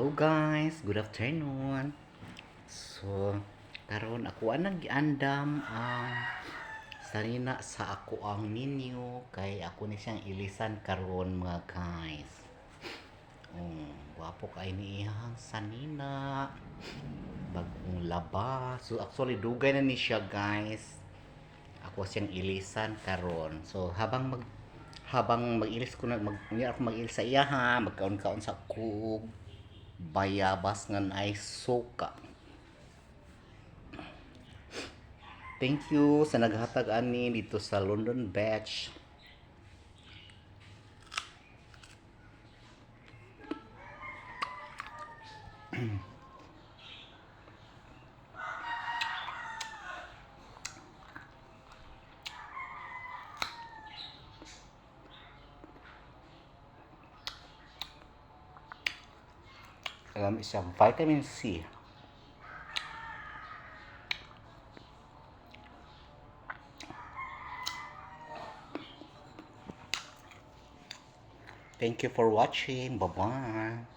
Hello guys, good afternoon. So, karon ako ang nag-andam ang sarina sa ako ang ninyo kay ako ni siyang ilisan karon mga guys. Wapo kay ni ihang sanina. Bagong laba. So actually dugay na ni siya guys. Ako siyang ilisan karon. So habang mag-ilis ko na ako mag-ilis sa iya ha, magkaon-kaon sa kug bayabas ngan ay suka. Thank you sa naghatag ani dito sa London Batch. Alam siya vitamin C. Thank you for watching. Bye-bye.